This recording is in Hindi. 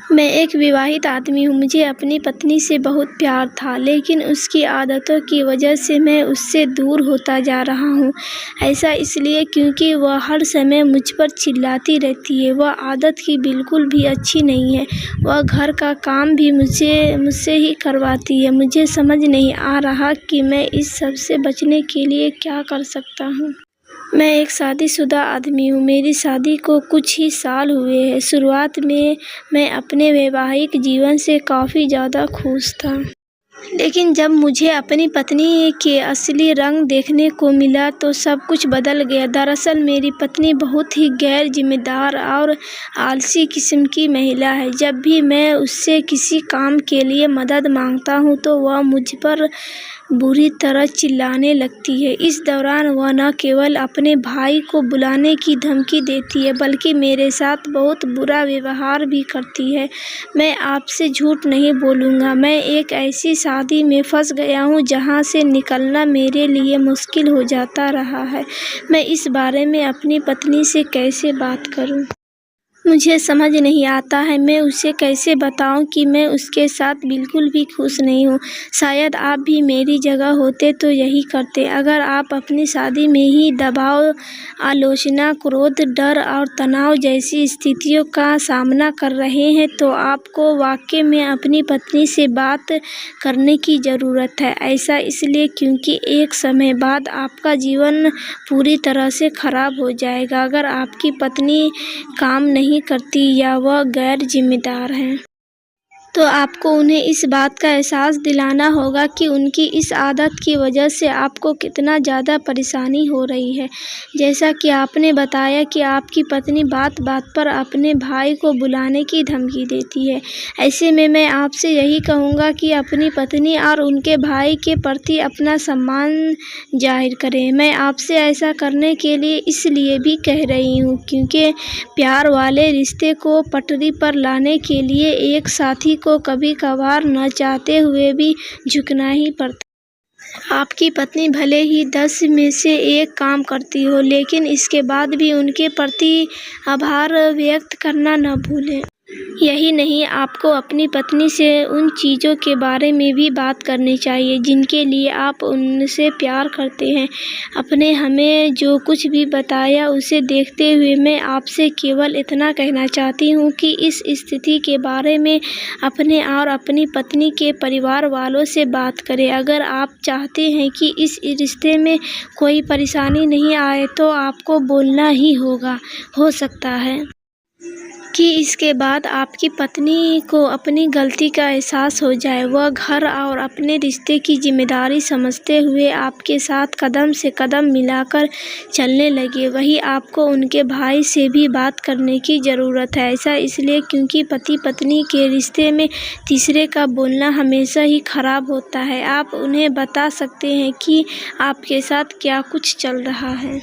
मैं एक विवाहित आदमी हूँ। मुझे अपनी पत्नी से बहुत प्यार था, लेकिन उसकी आदतों की वजह से मैं उससे दूर होता जा रहा हूँ। ऐसा इसलिए क्योंकि वह हर समय मुझ पर चिल्लाती रहती है। वह आदत की बिल्कुल भी अच्छी नहीं है। वह घर का काम भी मुझसे ही करवाती है। मुझे समझ नहीं आ रहा कि मैं इस सब से बचने के लिए क्या कर सकता हूँ। मैं एक शादीशुदा आदमी हूँ। मेरी शादी को कुछ ही साल हुए हैं। शुरुआत में मैं अपने वैवाहिक जीवन से काफ़ी ज़्यादा खुश था, लेकिन जब मुझे अपनी पत्नी के असली रंग देखने को मिला तो सब कुछ बदल गया। दरअसल मेरी पत्नी बहुत ही गैर जिम्मेदार और आलसी किस्म की महिला है। जब भी मैं उससे किसी काम के लिए मदद मांगता हूँ तो वह मुझ पर बुरी तरह चिल्लाने लगती है। इस दौरान वह न केवल अपने भाई को बुलाने की धमकी देती है, बल्कि मेरे साथ बहुत बुरा व्यवहार भी करती है। मैं आपसे झूठ नहीं बोलूँगा, मैं एक ऐसी शादी में फंस गया हूँ जहाँ से निकलना मेरे लिए मुश्किल हो जाता रहा है। मैं इस बारे में अपनी पत्नी से कैसे बात करूँ? मुझे समझ नहीं आता है मैं उसे कैसे बताऊं कि मैं उसके साथ बिल्कुल भी खुश नहीं हूँ। शायद आप भी मेरी जगह होते तो यही करते। अगर आप अपनी शादी में ही दबाव, आलोचना, क्रोध, डर और तनाव जैसी स्थितियों का सामना कर रहे हैं तो आपको वाकई में अपनी पत्नी से बात करने की ज़रूरत है। ऐसा इसलिए क्योंकि एक समय बाद आपका जीवन पूरी तरह से खराब हो जाएगा अगर आपकी पत्नी काम नहीं करती या वह गैर जिम्मेदार हैं। तो आपको उन्हें इस बात का एहसास दिलाना होगा कि उनकी इस आदत की वजह से आपको कितना ज़्यादा परेशानी हो रही है। जैसा कि आपने बताया कि आपकी पत्नी बात-बात पर अपने भाई को बुलाने की धमकी देती है। ऐसे में मैं आपसे यही कहूँगा कि अपनी पत्नी और उनके भाई के प्रति अपना सम्मान जाहिर करें। मैं आपसे ऐसा करने के लिए इसलिए भी कह रही हूँ क्योंकि प्यार वाले रिश्ते को पटरी पर लाने के लिए एक साथी को कभी-कभार न चाहते हुए भी झुकना ही पड़ता है। आपकी पत्नी भले ही 10 में से 1 काम करती हो, लेकिन इसके बाद भी उनके प्रति आभार व्यक्त करना न भूलें। यही नहीं, आपको अपनी पत्नी से उन चीज़ों के बारे में भी बात करनी चाहिए जिनके लिए आप उनसे प्यार करते हैं। आपने हमें जो कुछ भी बताया उसे देखते हुए मैं आपसे केवल इतना कहना चाहती हूँ कि इस स्थिति के बारे में अपने और अपनी पत्नी के परिवार वालों से बात करें। अगर आप चाहते हैं कि इस रिश्ते में कोई परेशानी नहीं आए तो आपको बोलना ही होगा। हो सकता है कि इसके बाद आपकी पत्नी को अपनी गलती का एहसास हो जाए। वह घर और अपने रिश्ते की जिम्मेदारी समझते हुए आपके साथ कदम से कदम मिलाकर चलने लगे। वहीं आपको उनके भाई से भी बात करने की ज़रूरत है। ऐसा इसलिए क्योंकि पति पत्नी के रिश्ते में तीसरे का बोलना हमेशा ही खराब होता है। आप उन्हें बता सकते हैं कि आपके साथ क्या कुछ चल रहा है।